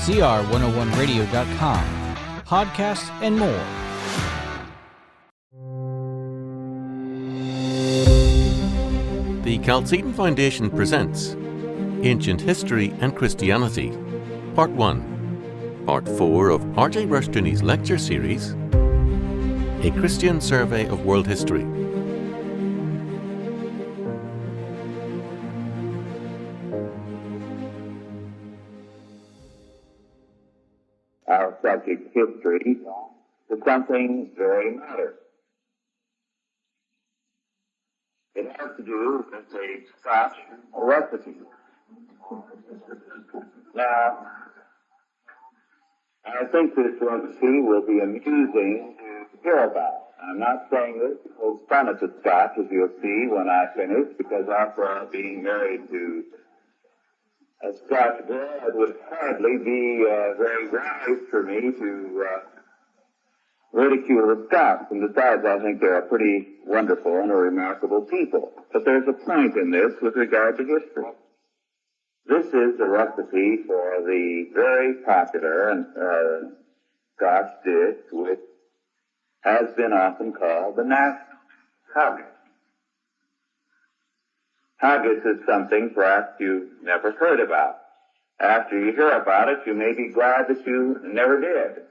CR101radio.com, podcasts, and more. The Chalcedon Foundation presents Ancient History and Christianity, Part 1, Part 4 of R.J. Rushdoony's lecture series, A Christian Survey of World History. Our subject, history, is something very modern. It has to do with a Scotch recipe. Now, I think this recipe will be amusing to hear about. I'm not saying this to poke fun at the Scotch, as you'll see when I finish, because after all, being married to a Scotch girl, it would hardly be very wise for me to ridicule the Scots. And besides, I think they're a pretty wonderful and a remarkable people. But there's a point in this with regard to history. This is a recipe for the very popular Scotch dish, which has been often called the national haggis. Haggis is something perhaps you've never heard about. After you hear about it, you may be glad that you never did.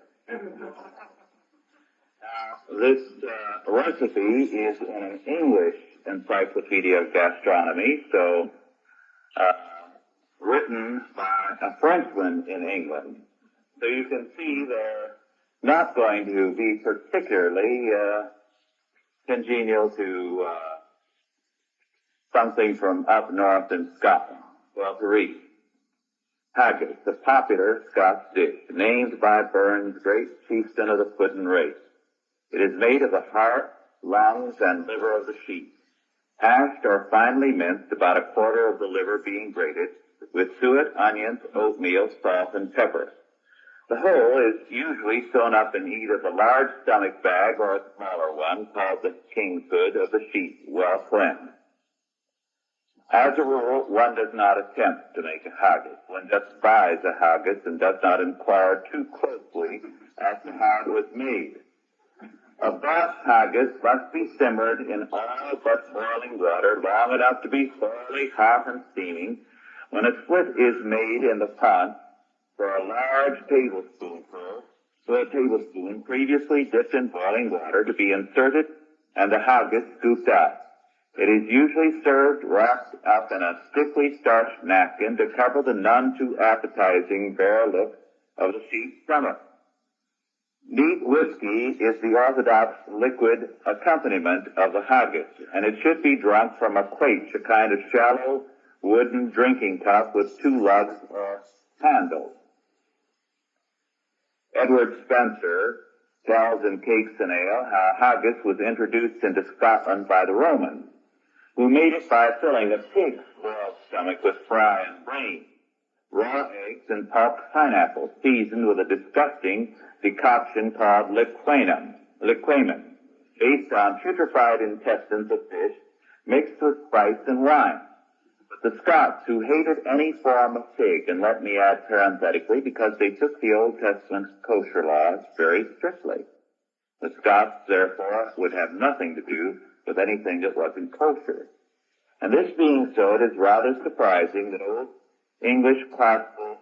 This recipe is in an English encyclopedia of gastronomy, so written by a Frenchman in England. So you can see they're not going to be particularly congenial to something from up north in Scotland. Well, to read. Haggis, the popular Scots dish, named by Burns, great chieftain of the Puddin' race. It is made of the heart, lungs, and liver of the sheep, hashed or finely minced, about a quarter of the liver being grated, with suet, onions, oatmeal, salt, and pepper. The whole is usually sewn up in either the large stomach bag or a smaller one called the king's hood of the sheep, well cleansed. As a rule, one does not attempt to make a haggis. One just buys a haggis and does not inquire too closely as to how it was made. A Bath haggis must be simmered in all but boiling water long enough to be thoroughly hot and steaming. When a split is made in the pot, for a large tablespoonful, so a tablespoon previously dipped in boiling water to be inserted and the haggis scooped out. It is usually served wrapped up in a stiffly starched napkin to cover the none too appetizing bare look of the sheep's stomach. Neat whiskey is the orthodox liquid accompaniment of the haggis, and it should be drunk from a quaich, a kind of shallow wooden drinking cup with two lugs or handles. Edward Spencer tells in Cakes and Ale how haggis was introduced into Scotland by the Romans, who made it by filling a pig's boiled stomach with fry and brains, raw eggs, and pulped pineapples, seasoned with a disgusting decoction called liquamen, based on putrefied intestines of fish mixed with spice and wine. But the Scots, who hated any form of pig, and let me add parenthetically, because they took the Old Testament kosher laws very strictly. The Scots, therefore, would have nothing to do with anything that wasn't kosher. And this being so, it is rather surprising that old English classical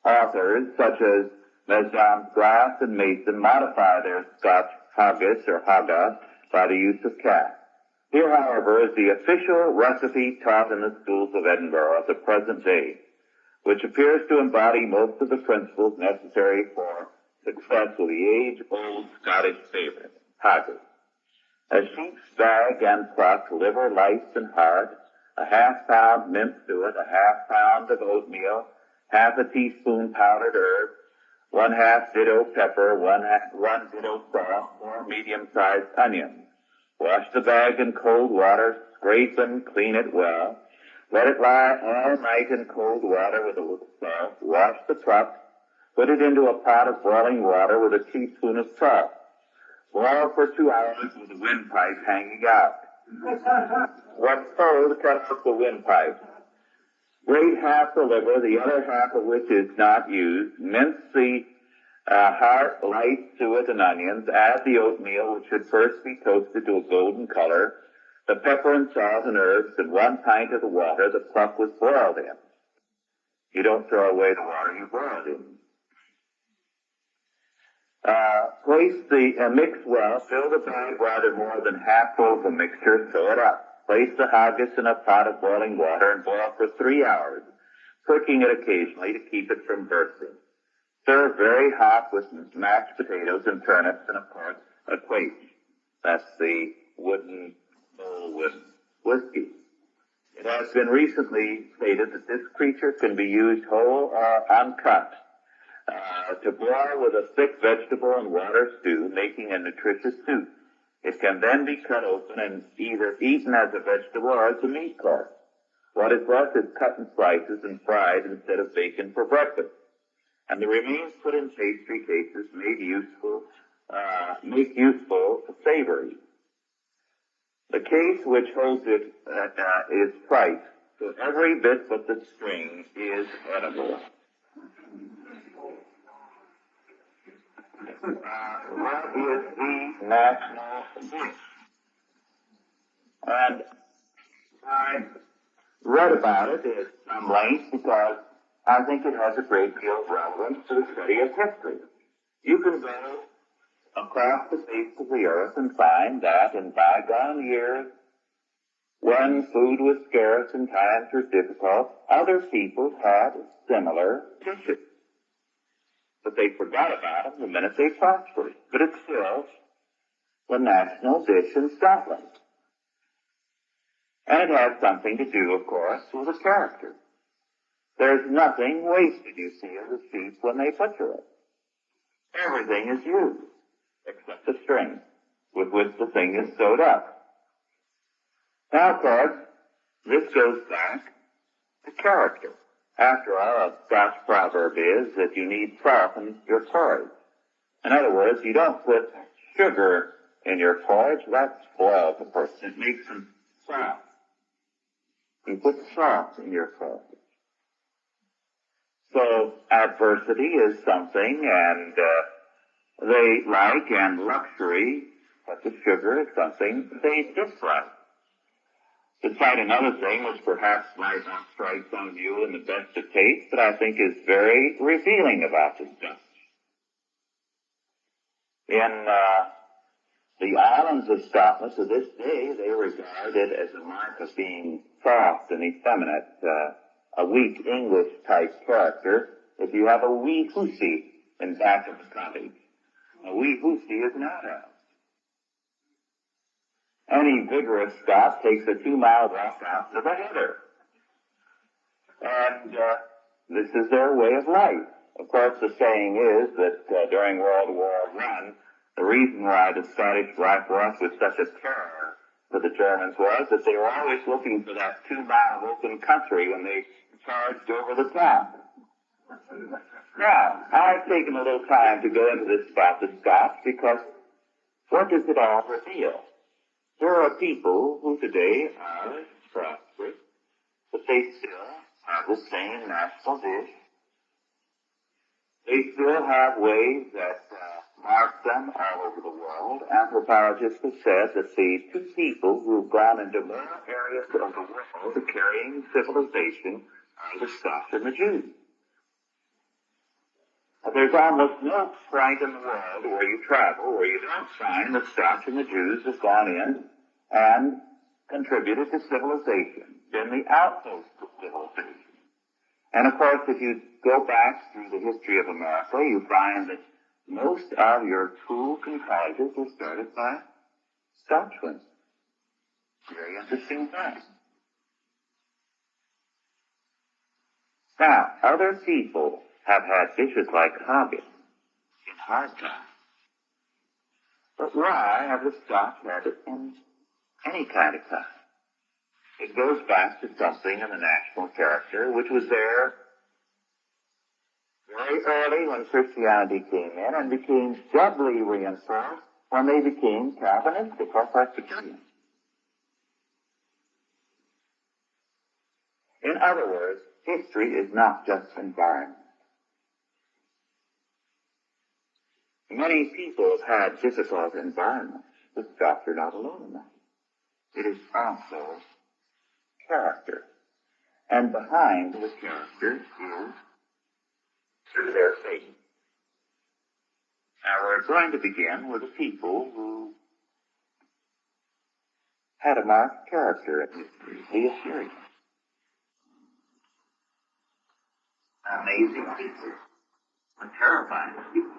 authors, such as Mesdames Glass and Mason, modify their Scotch haggis or haga by the use of calf. Here, however, is the official recipe taught in the schools of Edinburgh of the present day, which appears to embody most of the principles necessary for success with the age-old Scottish favorite, haggis. A sheep's bag and plucked, liver, lice, and heart, a half-pound minced suet, a half-pound of oatmeal, half a teaspoon powdered herb, 1/2 ditto pepper, 1 ditto salt, 4 medium-sized onions. Wash the bag in cold water, scrape and clean it well. Let it lie all night in cold water with a little salt. Wash the truck. Put it into a pot of boiling water with a teaspoon of salt. Boil for 2 hours with the windpipe hanging out. When cold, cut off the windpipe. Grate half the liver, the other half of which is not used. Mince the heart, light, suet, and onions. Add the oatmeal, which should first be toasted to a golden color. The pepper and salt and herbs, and 1 pint of the water the pluck was boiled in. You don't throw away the water you boiled in. Place the mix well. Fill the bag rather more than half full of the mixture. Fill it up. Place the haggis in a pot of boiling water and boil for 3 hours, cooking it occasionally to keep it from bursting. Serve very hot with mashed potatoes and turnips and, of course, a quaich. That's the wooden bowl with whiskey. It has been recently stated that this creature can be used whole or uncut to boil with a thick vegetable and water stew, making a nutritious soup. It can then be cut open and either eaten as a vegetable or as a meat course. What is left is cut in slices and fried instead of bacon for breakfast. And the remains put in pastry cases make useful savory. The case which holds it is tight, so every bit but the string is edible. What is the national dish? And I read about it at some length because I think it has a great deal of relevance to the study of history. You can go across the face of the earth and find that in bygone years, when food was scarce and times were difficult, other people had similar dishes. But they forgot about them the minute they prospered. But it's still the national dish in Scotland. And it has something to do, of course, with the character. There's nothing wasted, you see, of the sheep when they butcher it. Everything is used, except the string with which the thing is sewed up. Now, of course, this goes back to character. After all, a Scotch proverb is that you need salt in your porridge. In other words, you don't put sugar in your porridge. That spoils the person. It makes them soft. You put salt in your porridge. So adversity is something, and they like, and luxury, such as sugar, is something they dislike. To cite another thing, which perhaps might not strike some of you in the best of taste, but I think is very revealing about this stuff. In the islands of Scotland, to this day, they regard it as a mark of being soft and effeminate, a weak English-type character, if you have a wee hussy in back of the cottage. A wee hussy is not a. Any vigorous Scot takes a 2-mile walk out to the heather. And this is their way of life. Of course, the saying is that during World War I, the reason why the Scottish Rifles was such a terror for the Germans was that they were always looking for that 2-mile open country when they charged over the top. Now, I've taken a little time to go into this about the Scots because what does it all reveal? There are people who today are prosperous, but they still have the same national dish. They still have ways that mark them all over the world. Anthropologists have said that the two people who have gone into more areas of the world carrying civilization are the Scots and the Jews. There's almost no point in the world where you travel where you don't find the Scots and the Jews have gone in and contributed to civilization, been the outpost of civilization. And of course, if you go back through the history of America, you find that most of your schools and colleges were started by Scotchmen. Very interesting fact. Now, other people have had dishes like haggis in hard times. But why have the Scots had it in any kind of time? It goes back to something in the national character which was there very early when Christianity came in and became doubly reinforced when they became Calvinistic or Presbyterian. In other words, history is not just environment. Many people have had difficult environments, but Scots are not alone in that. It is also character. And behind the character is through their faith. Now we're going to begin with the people who had a marked character in history, the Assyrians. Amazing people, and terrifying people.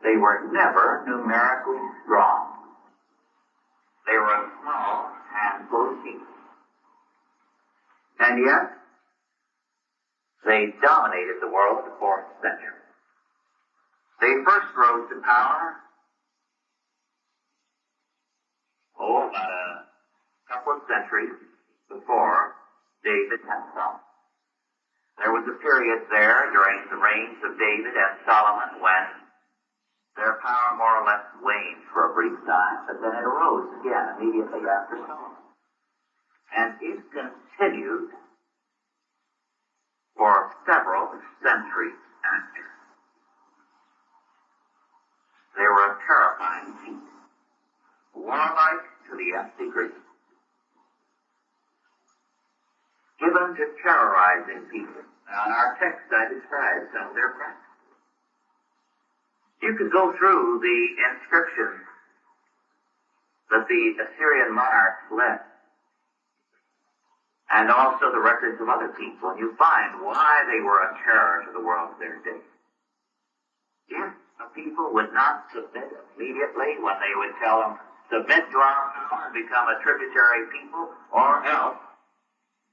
They were never numerically strong. They were a small handful of people. And yet, they dominated the world in the 4th century. They first rose to power, about a couple of centuries before David and Solomon. There was a period there during the reigns of David and Solomon when their power more or less waned for a brief time, but then it arose again immediately after Solomon. And it continued for several centuries after. They were a terrifying people, warlike to the nth degree, given to terrorizing people. Now, in our text, I described some of their practices. You could go through the inscriptions that the Assyrian monarchs left, and also the records of other people, and you find why they were a terror to the world of their day. If the people would not submit immediately when they would tell them, submit to our power and become a tributary people, or else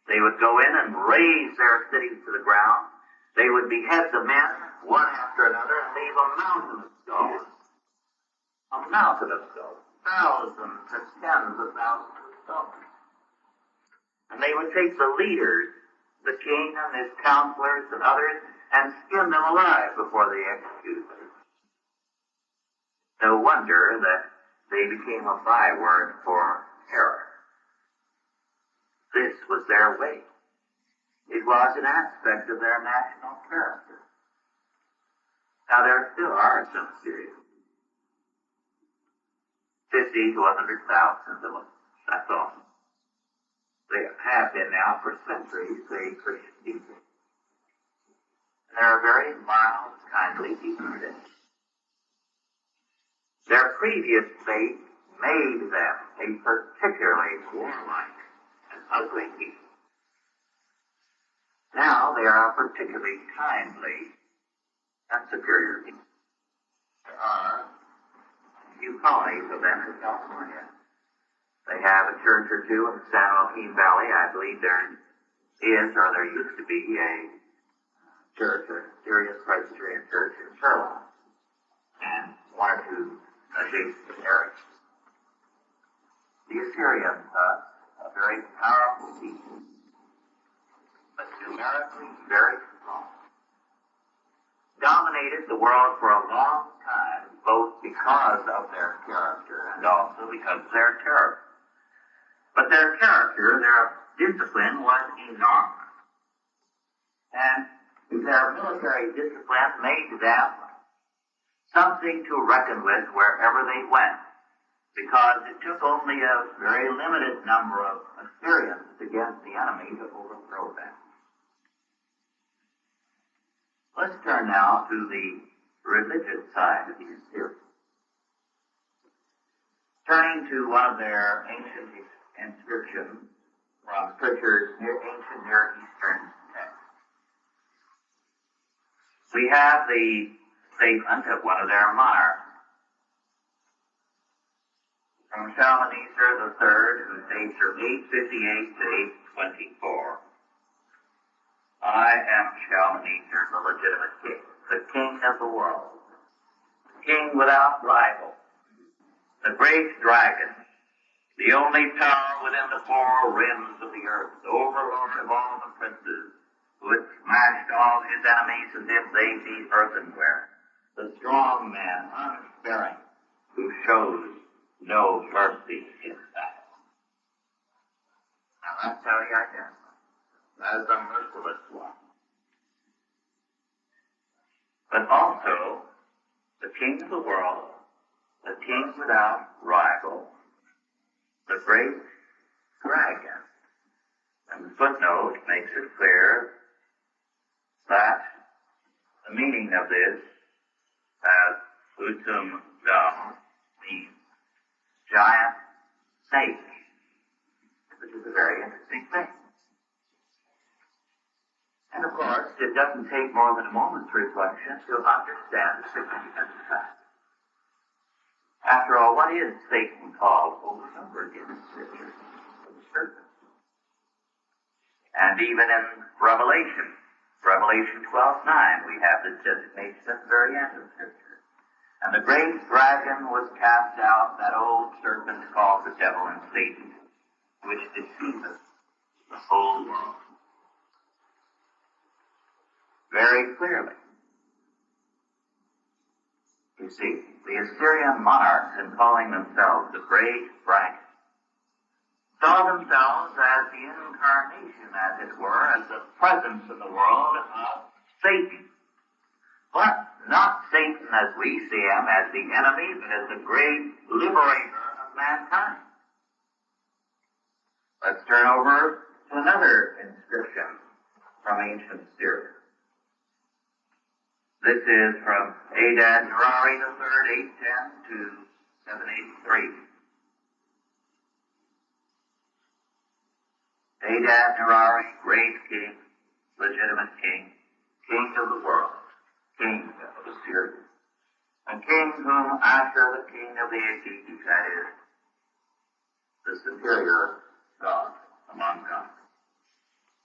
they would go in and raze their cities to the ground. They would behead the men, one after another, and leave a mountain of skulls. A mountain of skulls. Thousands and tens of thousands of skulls. And they would take the leaders, the king and his counselors and others, and skin them alive before they executed them. No wonder that they became a byword for terror. This was their way. It was an aspect of their national character. Now, there still are some Syrians. 50 to 100,000 of them. That's all. They have been now for centuries a Christian people. And they're a very mild, kindly people today. Their previous faith made them a particularly warlike and ugly people. Now they are a particularly kindly and superior people. There are a few colonies of them in California. They have a church or two in the San Joaquin Valley. I believe there is, or there used to be, a church, a Syrian Presbyterian church in Sherlock, and one or two adjacent areas. The Assyrians, a very powerful people, but numerically very strong, dominated the world for a long time, both because of their character and also because of their terror. But their character, their discipline was enormous. And their military discipline made them something to reckon with wherever they went, because it took only a very limited number of Assyrians against the enemy to overthrow them. Let's turn now to the religious side of the Assyrians. Turning to one of their ancient inscriptions from Pritchard's ancient Near Eastern text, we have the statement of one of their monarchs, from Shalmaneser III, who dates from 858 to 824. I am Shalmaneser, the legitimate king, the king of the world, the king without rival, the great dragon, the only power within the four rims of the earth, the overlord of all the princes, who had smashed all his enemies as if they be earthenware, the strong man, unsparing, who shows no mercy in battle. Now that's how he identifies as the merciless one. But also, the king of the world, the king without rival, the great dragon. And the footnote makes it clear that the meaning of this as utum dam means giant snake, which is a very interesting thing. And of course, it doesn't take more than a moment's reflection to understand the significance of that. After all, what is Satan called over and over again in Scripture? The serpent. And even in Revelation 12:9, we have this designation at the very end of Scripture. And the great dragon was cast out, that old serpent called the devil and Satan, which deceiveth the whole world. Very clearly. You see, the Assyrian monarchs, in calling themselves the great dragon, saw themselves as the incarnation, as it were, as the presence in the world of Satan. But not Satan as we see him, as the enemy, but as the great liberator of mankind. Let's turn over to another inscription from ancient Syria. This is from Adad Nerari III, 810 to 783. Adad Nerari, great king, legitimate king, king of the world, king of Assyria, a king whom Asher, the king of the Achaeans, that is, the superior god among gods,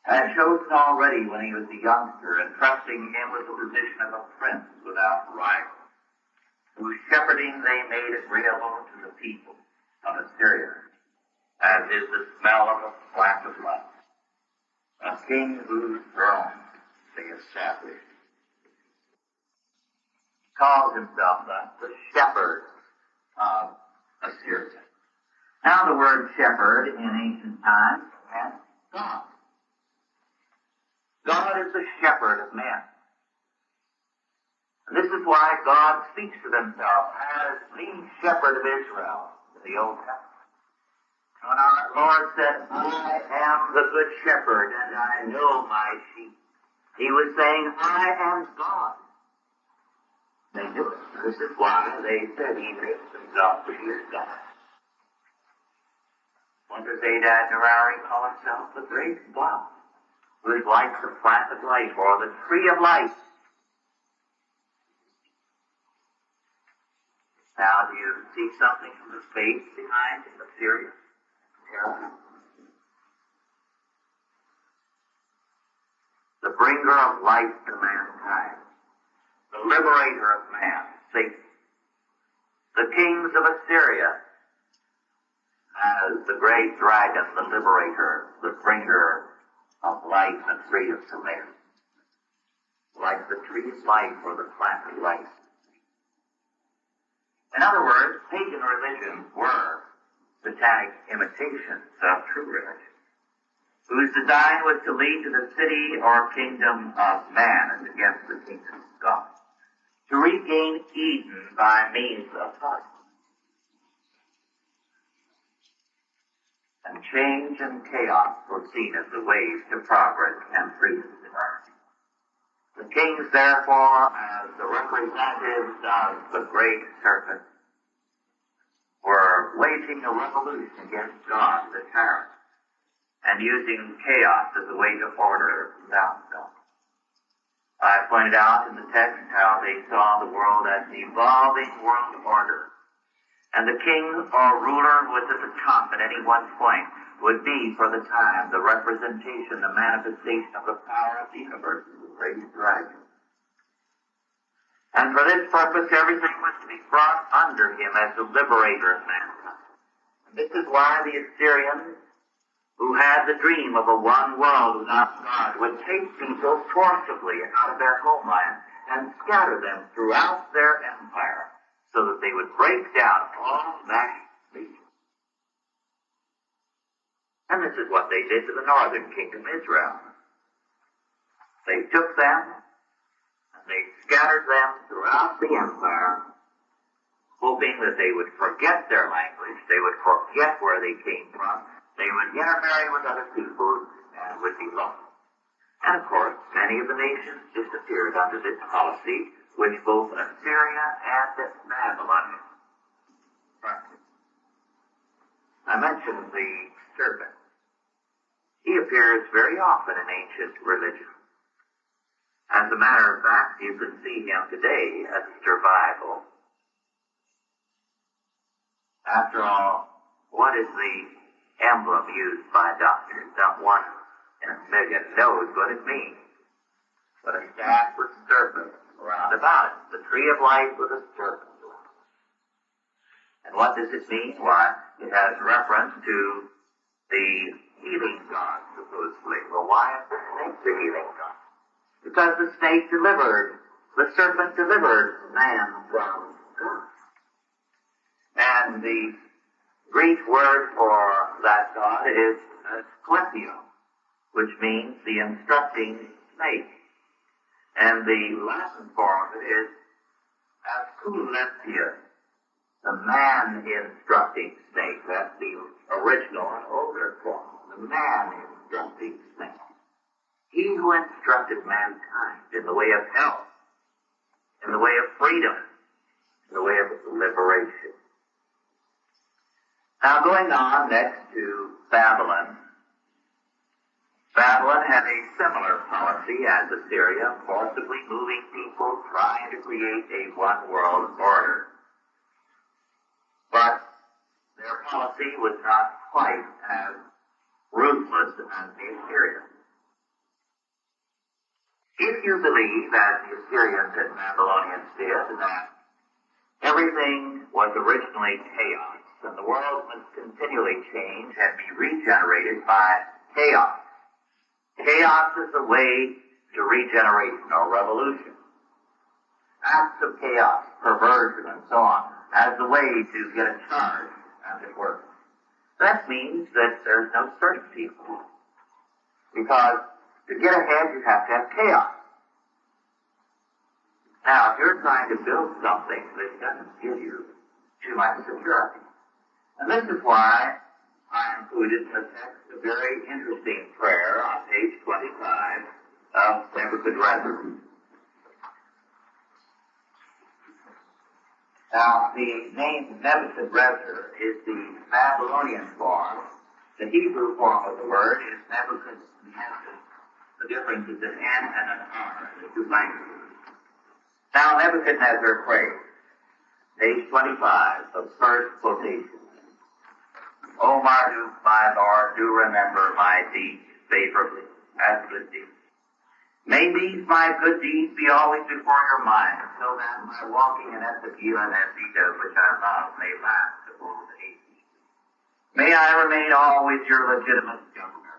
had chosen already when he was a youngster, entrusting him with the position of a prince without rival, whose shepherding they made agreeable to the people of Assyria, as is the smell of a flax of light, a king whose throne they established. Calls himself the shepherd of Assyria. Now the word shepherd in ancient times meant God. God is the shepherd of men. And this is why God speaks of himself as the shepherd of Israel in the Old Testament. When our Lord said, I am the good shepherd and I know my sheep, he was saying, I am God. They knew it. This is why they said he makes himself to be a God. What does Adad Nerari call himself? The great God, who is like the plant of life or the tree of life. Now, do you see something from the faith behind Assyria? Yeah. The bringer of life to mankind, the liberator of man, Satan. The kings of Assyria as the great dragon, the liberator, the bringer of life and freedom to man. Like the tree of life or the plant of life. In other words, pagan religions were satanic imitations of true religion, whose design was to lead to the city or kingdom of man as against the kingdom of God, to regain Eden by means of God. And change and chaos were seen as the ways to progress and freedom in earth. The kings, therefore, as the representatives of the great serpent, were waging a revolution against God, the tyrant, and using chaos as a way to order without God. I pointed out in the text how they saw the world as an evolving world order, and the king or ruler who was at the top at any one point would be, for the time, the representation, the manifestation of the power of the universe, the great dragon. And for this purpose, everything was to be brought under him as the liberator of mankind. This is why the Assyrians, who had the dream of a one world without God, would take people forcibly out of their homeland and scatter them throughout their empire so that they would break down all nations. And this is what they did to the northern kingdom, Israel. They took them and they scattered them throughout the empire, hoping that they would forget their language, they would forget where they came from, they would intermarry with other people and would be lost. And of course, many of the nations disappeared under this policy, which both Assyria and Babylon practiced. I mentioned the serpent. He appears very often in ancient religion. As a matter of fact, you can see him today as a survival. After all, what is the emblem used by doctors? Not one in a million knows what it means. But a staff with serpents around about it. The tree of life with a serpent. And what does it mean? Why, it has reference to the healing God, supposedly. Well, why is the snake the healing God? Because the snake the serpent delivered man from God. And the Greek word for that God is Asclepio, which means the instructing snake. And the Latin form of it is Asclepius, the man instructing snake. That's the original and older form. The man instructing snake. He who instructed mankind in the way of health, in the way of freedom, in the way of liberation. Now going on next to Babylon. Babylon had a similar policy as Assyria, forcibly moving people, trying to create a one-world order. But their policy was not quite as ruthless as the Assyrians. If you believe, as the Assyrians and Babylonians did, that everything was originally chaos, and the world must continually change and be regenerated by chaos. Chaos is the way to regeneration or revolution. Acts of chaos, perversion, and so on, as the way to get a charge, as it were. That means that there's no certainty. Because to get ahead, you have to have chaos. Now, if you're trying to build something that doesn't give you too much security, and this is why I included in the text a very interesting prayer on page 25 of Nebuchadnezzar. Now, the name Nebuchadnezzar is the Babylonian form. The Hebrew form of the word is Nebuchadnezzar. The difference is an N and an R in the two languages. Now, Nebuchadnezzar prayed, page 25 of first quotation. O Marduk, my Lord, do remember my deeds favorably as good deeds. May these my good deeds be always before your mind, so that my walking in Ephesus and Ezita, which I love, may last to old age. May I remain always your legitimate governor.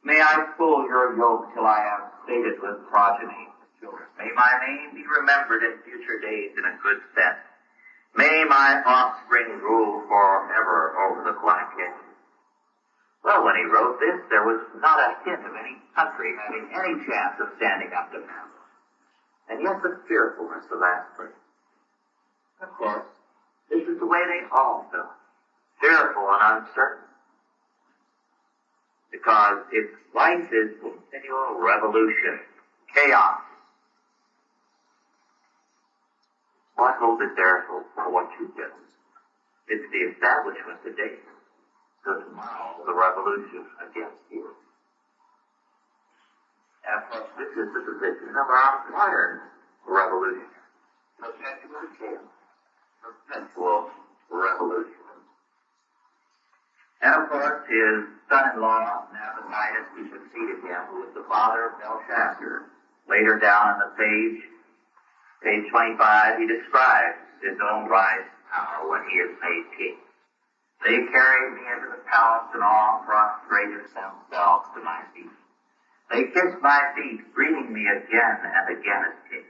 May I pull your yoke till I am sated with progeny of children. May my name be remembered in future days in a good sense. May my offspring rule forever over the black head. Well, when he wrote this, there was not a hint of any country having any chance of standing up to him. And yet the fearfulness of that prayer. Of course, this is the way they all felt. Fearful and uncertain. Because its life is continual revolution, chaos. What hold it there for what you did? It's the establishment today. So tomorrow, the revolution against you. And of course, this is the position of our modern revolution. Perpetual chaos. Perpetual revolution. And of course, his son-in-law, Nabonidus, who succeeded him, who was the father of Belshazzar. Later down on the page 25, he describes his own rise to power when he is made king. They carried me into the palace and all prostrated themselves to my feet. They kissed my feet, greeting me again and again as king.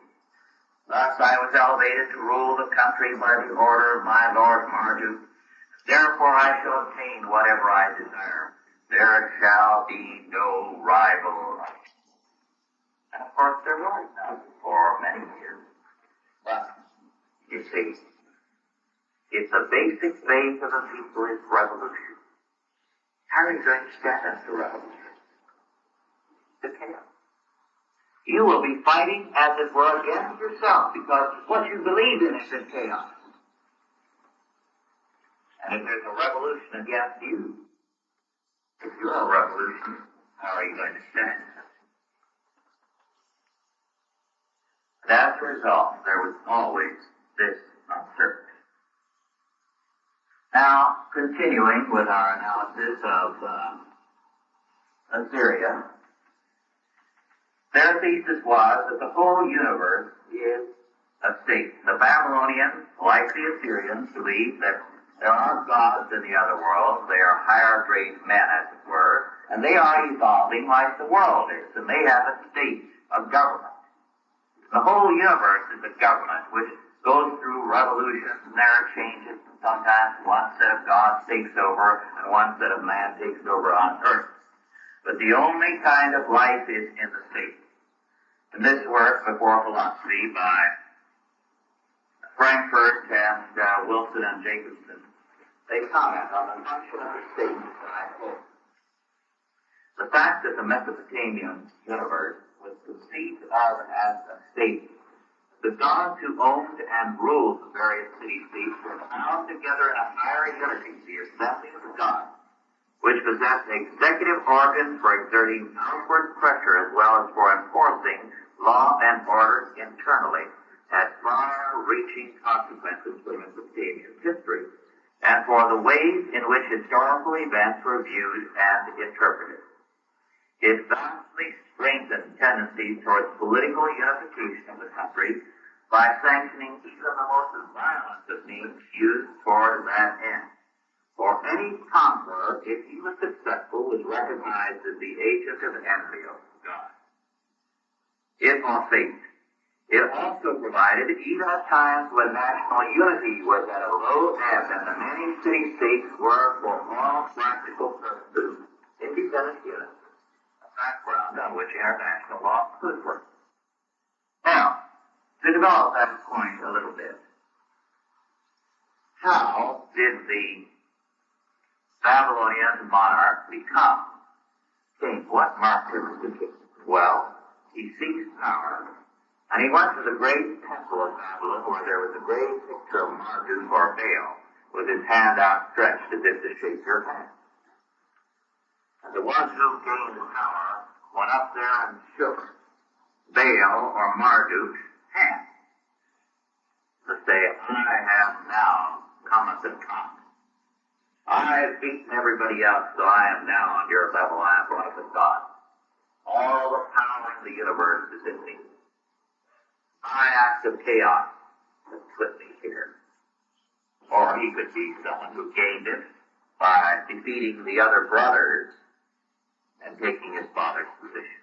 Thus I was elevated to rule the country by the order of my Lord Marduk. Therefore I shall obtain whatever I desire. There shall be no rival. And of course there was none for many years. But, you see, it's a basic phase of a people's revolution. How are you going to stand up to revolution? The chaos. You will be fighting, as it were, against yourself, because what you believe in is in chaos. And if there's a revolution against you, if you're a revolution, how are you going to stand? And as a result, there was always this uncertainty. Now, continuing with our analysis of Assyria, their thesis was that the whole universe is a state. The Babylonians, like the Assyrians, believed that there are gods in the other world. They are higher grade men, as it were, and they are evolving like the world is, and they have a state, a government. The whole universe is a government which goes through revolutions, and there are changes. Sometimes one set of gods takes over, and one set of man takes over on earth. But the only kind of life is in the state. In this work, Before Philosophy, by Frankfurt and Wilson and Jacobson, they comment on the function of the state that I quote. The fact that the Mesopotamian universe was conceived of as a state. The gods who owned and ruled the various city-states were bound together in a higher unity, the assembly of the gods, which possessed executive organs for exerting outward pressure as well as for enforcing law and order internally, had far-reaching consequences for Mesopotamian history and for the ways in which historical events were viewed and interpreted. It vastly strengthened tendencies towards political unification of the country by sanctioning even the most violent of means used toward that end. For any conqueror, if he was successful, was recognized as the agent of envy of God. It also provided, even at times when national unity was at a low ebb and the many city-states were, for all practical purposes, independent units, a background on which international law could work. Now, to develop that point a little bit, how did the Babylonian monarch become king? What marked him as the king? Well, he seized power, and he went to the great temple of Babylon where there was a great picture of Marduk or Baal with his hand outstretched as if to shake your hand. And the one who gained the power went up there and shook Baal or Marduk's hand to say, I have now cometh and come. I have beaten everybody else, so I am now on your level. I am one of the gods. All the power in the universe is in me. My act of chaos has put me here. Or he could be someone who gained it by defeating the other brothers and taking his father's position.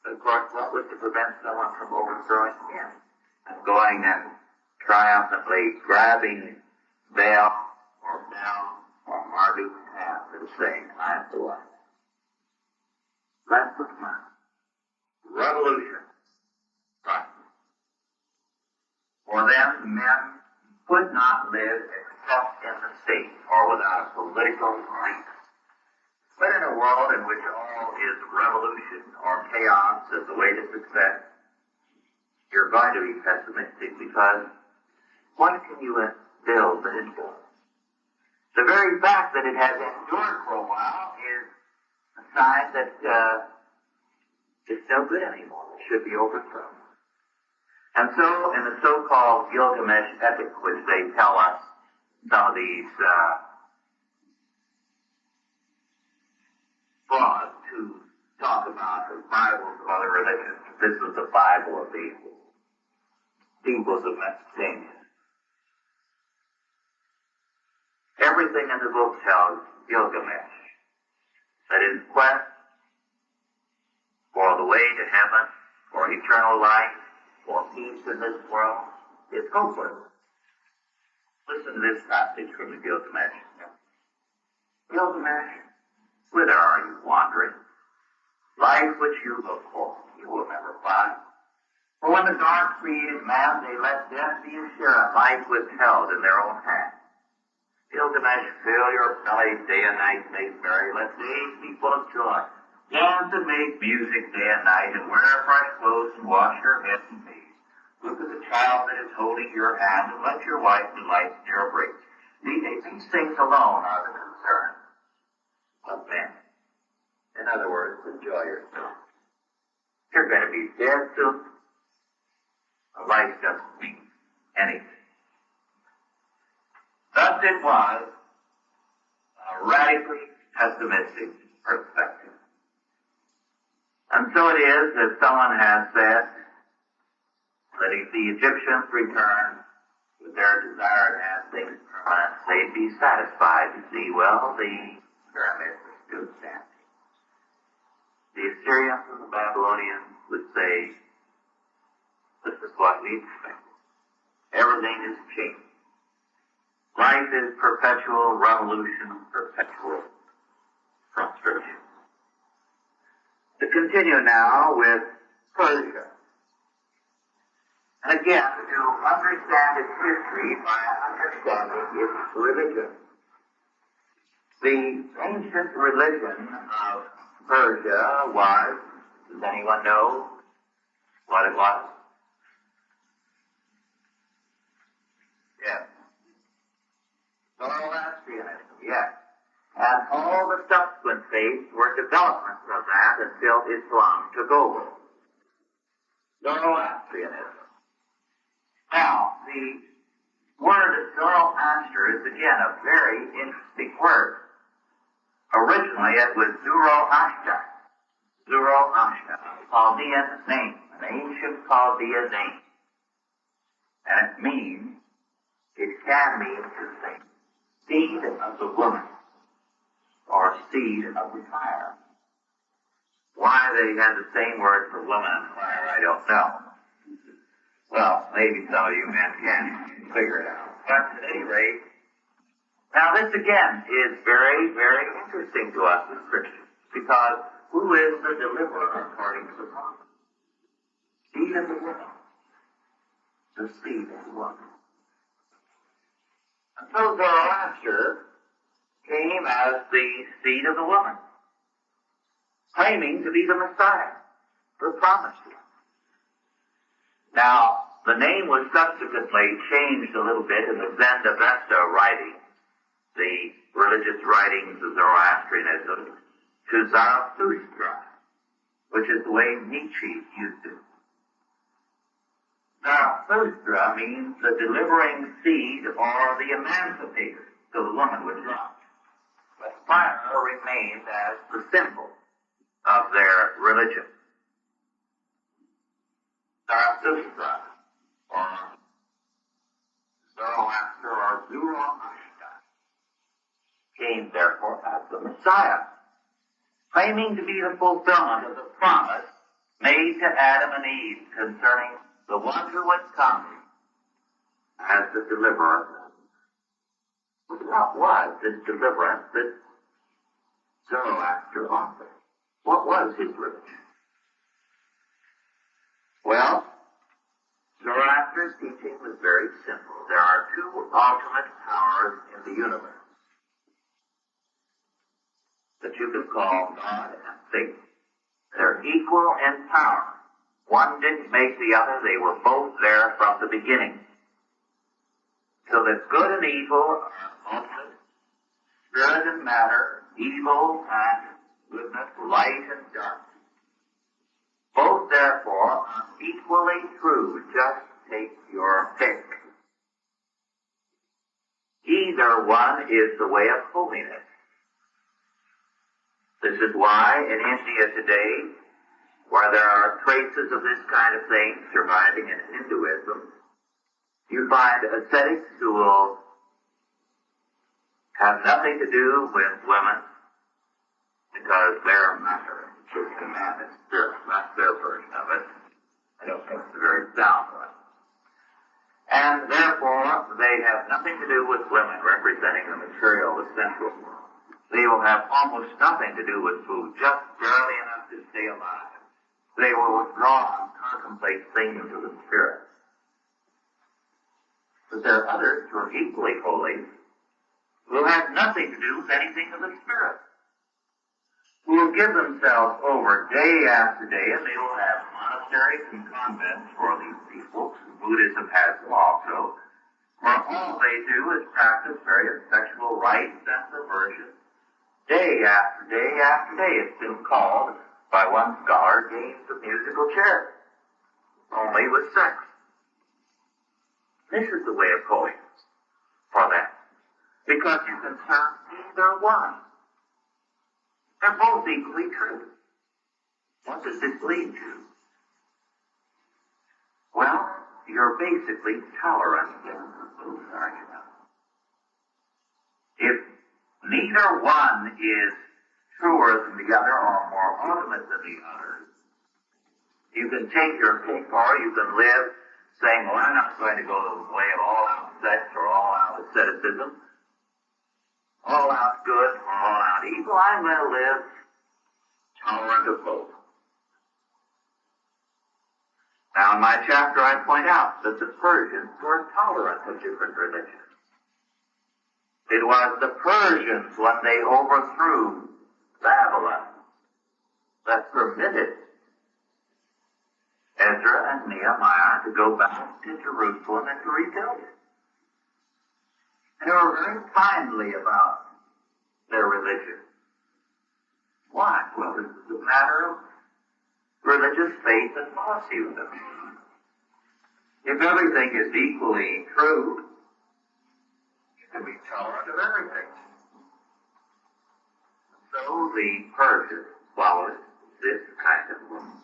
But of course, what was to prevent someone from overthrowing him and going and triumphantly grabbing Baal or Marduk's hand and saying, I am the one? That's the plan. Revolution. Right. For them, men could not live except in the state or without a political leader. But in a world in which all is revolution or chaos as the way to success, you're going to be pessimistic because what can you build that endures? The very fact that it has endured for a while is a sign that it's no good anymore. It should be overthrown. And so, in the so-called Gilgamesh epic, which they tell us some of these frauds who talk about the Bibles of other religions, this is the Bible of the peoples of Mesopotamia. Everything in the book tells Gilgamesh that his quest for the way to heaven, for eternal life, for peace in this world, is hopeless. Listen to this passage from the Gilgamesh. Gilgamesh, whither are you wandering? Life which you look for, you will never find. For when the gods created man, they let death be a share, and life withheld in their own hands. Gilgamesh, fill your belly day and night, make merry, let days be full of joy. Dance and make music day and night, and wear fresh clothes and wash your head and face. Look at the child that is holding your hand, and let your wife delight in your embrace. These things alone are the concern of men. In other words, enjoy yourself. You're going to be dead soon. Life doesn't mean anything. Thus it was a radically pessimistic perspective. And so it is that someone has said that if the Egyptians return with their desire to have things permanent, they'd be satisfied to see, well, the pyramids are still standing. The Assyrians and the Babylonians would say, this is what we expected. Everything is changing. Life is perpetual revolution, perpetual frustration. To continue now with Persia. And again, to understand its history by understanding its religion. The ancient religion of Persia was, does anyone know what it was? Yes. Zoroastrianism, yes. And all the subsequent faiths were developments of that until Islam took over. Zoroastrianism. Now, the word Zoroaster is again a very interesting word. Originally it was Zoroaster. Zoroaster, a Chaldean name, an ancient Chaldean name. And it means, it can mean two things. Seed of the woman, or seed of the fire. Why they had the same word for woman and fire, I don't know. Well, maybe some of you men can figure it out. But at any rate, now this again is very, very interesting to us as Christians, because who is the deliverer according to the promise? Seed of the woman. The seed of the woman. And so Zoroaster came as the seed of the woman, claiming to be the Messiah, the promised one. Now, the name was subsequently changed a little bit in the Zend-Avesta writings, the religious writings of Zoroastrianism, to Zarathustra, which is the way Nietzsche used it. Zarathustra means the delivering seed or the emancipator, so the woman would drop. But fire remained as the symbol of their religion. Zarathustra, or Zoroaster, or Zoroaster, came therefore as the Messiah, claiming to be the fulfillment of the promise made to Adam and Eve concerning the one who would come as the deliverer. What was this deliverance that Zoroaster offered? What was his religion? Well, Zoroaster's teaching was very simple. There are two ultimate powers in the universe that you can call God and Satan. They're equal in power. One didn't make the other. They were both there from the beginning. So that good and evil are ultimate. Spirit and matter, evil and goodness, light and darkness. Both, therefore, are equally true. Just take your pick. Either one is the way of holiness. This is why in India today, where there are traces of this kind of thing surviving in Hinduism, you find ascetics who will have nothing to do with women because their matter is commanded spirit. That's their version of it. I don't think it's a very sound one. And therefore, they have nothing to do with women representing the material, the sensual world. They will have almost nothing to do with food, just barely enough to stay alive. They will withdraw and contemplate things of the spirit. But there are others who are equally holy, who have nothing to do with anything of the spirit, who will give themselves over day after day, and they will have monasteries and convents for these people. Buddhism has them also, where all they do is practice various sexual rites and perversions. Day after day after day, it's been called by one scholar games of musical chairs, only with sex. This is the way of holiness for them, because you can serve either one. They're both equally true. What does this lead to? Well, you're basically tolerant of both, aren't you? If neither one is truer than the other or more ultimate than the other, you can take your pick, or you can live saying, well, I'm not going to go the way of all-out sex or all-out asceticism, all-out good or all-out evil. I'm going to live tolerant of both. Now, in my chapter, I point out that the Persians were tolerant of different religions. It was the Persians, when they overthrew Babylon, that permitted Ezra and Nehemiah to go back to Jerusalem and to rebuild it. And they were very kindly about their religion. Why? Well, this is a matter of religious faith and policy with them. If everything is equally true, you can be tolerant of everything. So the Persians followed this kind of rule.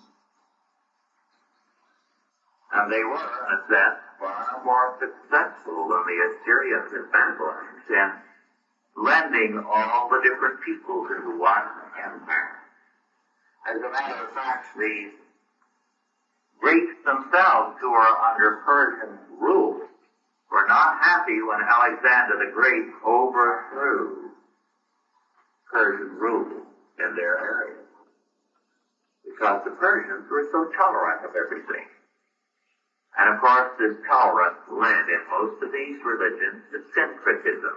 And they were, in a sense, far more successful than the Assyrians and Babylonians in blending all the different peoples into one empire. As a matter of fact, the Greeks themselves, who were under Persian rule, were not happy when Alexander the Great overthrew Persian rule in their area, because the Persians were so tolerant of everything. And of course, this tolerance led in most of these religions to syncretism.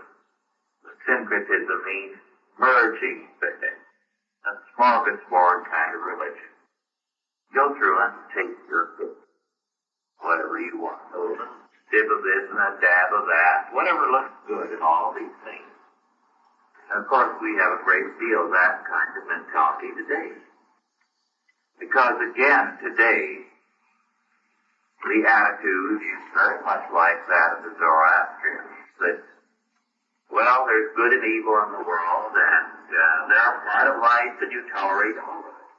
Syncretism means merging things. A smorgasbord kind of religion. Go through and take your pick. Whatever you want. A little dib of this and a dab of that. Whatever looks good in all these things. And of course, we have a great deal of that kind of mentality today. Because again, today, the attitude is very much like that of the Zoroastrians. That, well, there's good and evil in the world, and they're a part of life, and you tolerate all of it.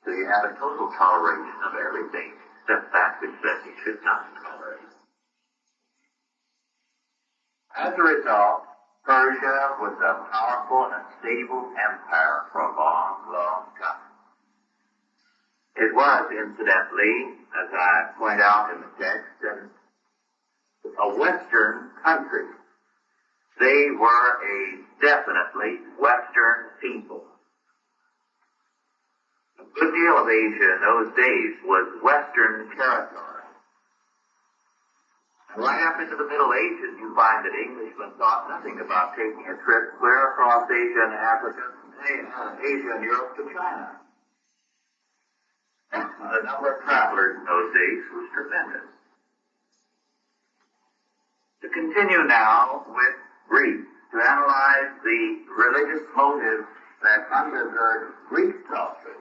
So you have a total toleration of everything, except that which says you should not tolerate. As a result, Persia was a powerful and stable empire for a long, long time. It was, incidentally, as I point out in the text, a Western country. They were a definitely Western people. A good deal of Asia in those days was Western territory. And right up into the Middle Ages, you find that Englishmen thought nothing about taking a trip clear across Asia and Africa, Asia and Europe to China. The number of travelers in those days was tremendous. To continue now with Greece, to analyze the religious motives that undergird Greek culture,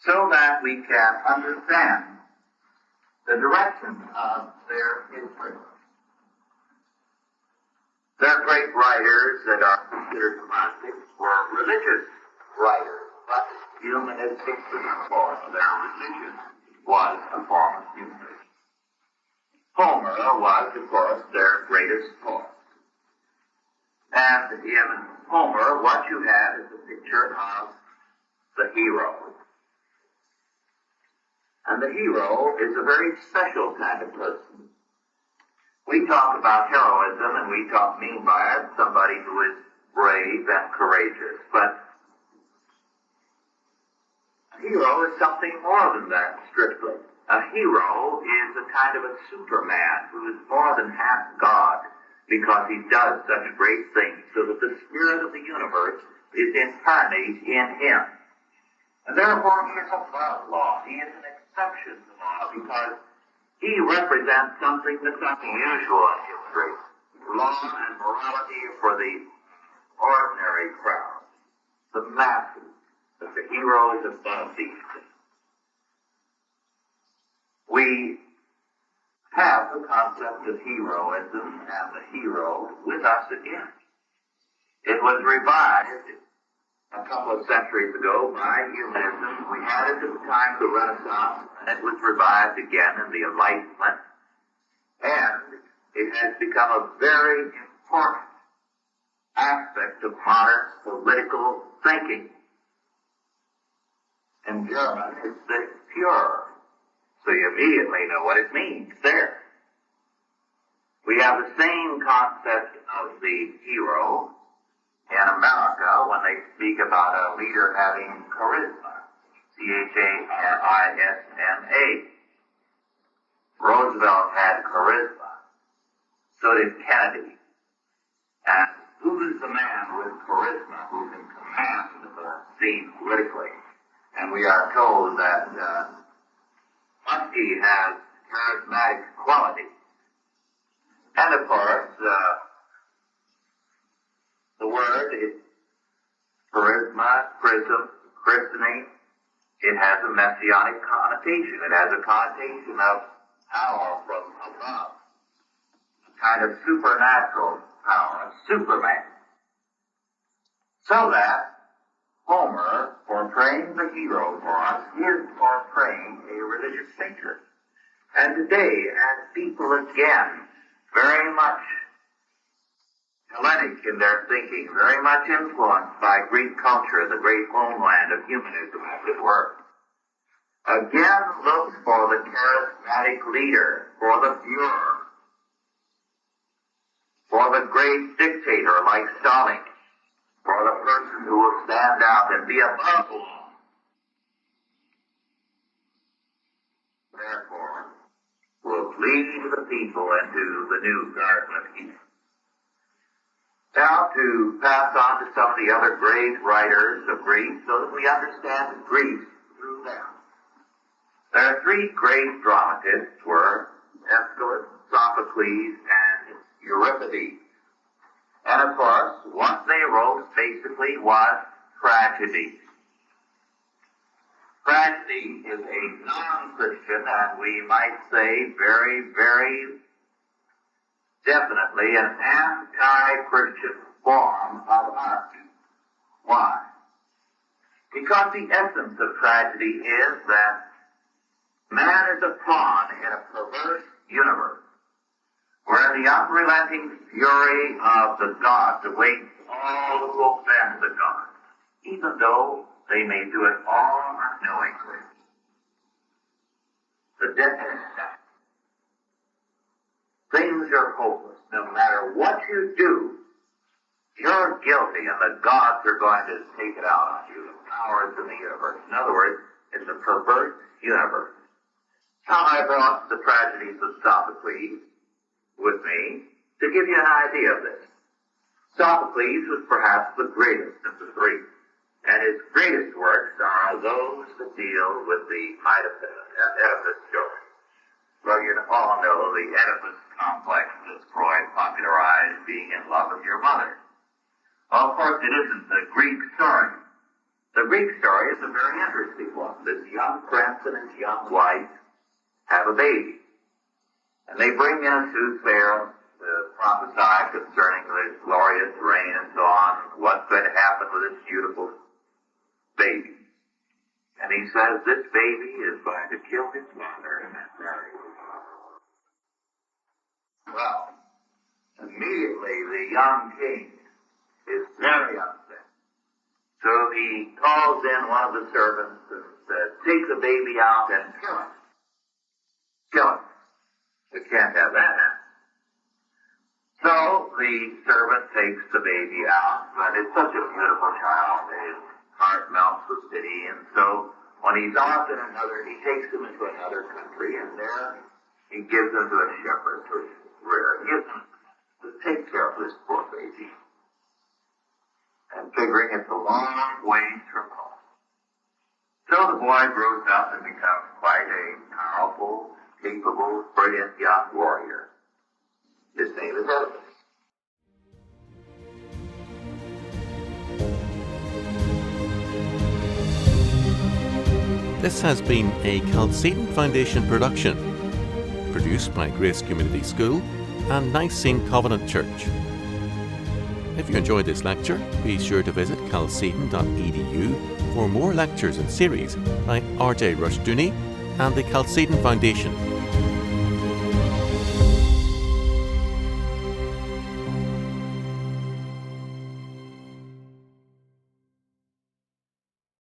so that we can understand the direction of their history. Their great writers that are considered classics were religious writers, but humanistic form of their religion was a form of humanism. Homer was, of course, their greatest poet. And in Homer, what you have is a picture of the hero. And the hero is a very special kind of person. We talk about heroism, and we mean by it somebody who is brave and courageous. But a hero is something more than that, strictly. A hero is a kind of a Superman who is more than half God, because he does such great things, so that the spirit of the universe is incarnate in him. And therefore he is above law. He is an exception to law, because he represents something that's unusual in history. Law and morality for the ordinary crowd, the masses, that the hero is above these things. We have the concept of heroism and the hero with us again. It was revived a couple of centuries ago by humanism. We had it at the time of the Renaissance, and it was revived again in the Enlightenment. And it has become a very important aspect of modern political thinking. In German, it's the Führer. So you immediately know what it means there. We have the same concept of the hero in America when they speak about a leader having charisma. Charisma. Roosevelt had charisma. So did Kennedy. And who's the man with charisma who can command the scene politically? And we are told that Muskie has charismatic quality. And of course, the word is charisma, christening. It has a messianic connotation. It has a connotation of power from above. A kind of supernatural power, a Superman. So that Homer, portraying the hero for us, is portraying a religious figure. And today, as people again, very much Hellenic in their thinking, very much influenced by Greek culture, the great homeland of humanism, as it were, again looks for the charismatic leader, for the Führer, for the great dictator like Stalin, for the person who will stand out and be above law. Therefore, will lead the people into the new Garden of Eden. Now, to pass on to some of the other great writers of Greece, so that we understand Greece through them. There are three great dramatists, were Aeschylus, Sophocles, and Euripides. And of course, what they wrote basically was tragedy. Tragedy is a non-Christian, and we might say very, very definitely an anti-Christian form of art. Why? Because the essence of tragedy is that man is a pawn in a perverse universe, where the unrelenting fury of the gods awaits all who offend the gods, even though they may do it all unknowingly. The death is death. Things are hopeless. No matter what you do, you're guilty, and the gods are going to take it out on you, the powers in the universe. In other words, it's a perverse universe. Now, I brought the tragedies of Sophocles with me to give you an idea of this. Sophocles was perhaps the greatest of the three, and his greatest works are those that deal with the Oedipus story. Well, you all know the Oedipus complex that Freud popularized, being in love with your mother. Well, of course, it isn't the Greek story. The Greek story is a very interesting one. This young prince and his young wife have a baby. And they bring in a soothsayer to prophesy concerning the glorious reign and so on, what's going to happen with this beautiful baby. And he says this baby is going to kill his mother and then marry her. Well, immediately the young king is very upset. So he calls in one of the servants and says, take the baby out and kill it. Kill it. We can't have that. So the servant takes the baby out, but it's such a beautiful child, his heart melts with pity, and so when he's off in another, he takes him into another country, and there he gives him to a shepherd to rear. He gives him to take care of this poor baby. And figuring it's a long ways from home. So the boy grows up and becomes quite a powerful, capable, brilliant young warrior. His name is Oedipus. This has been a Chalcedon Foundation production, produced by Grace Community School and Nicene Covenant Church. If you enjoyed this lecture, be sure to visit chalcedon.edu for more lectures and series by R.J. Rushdoony and the Chalcedon Foundation.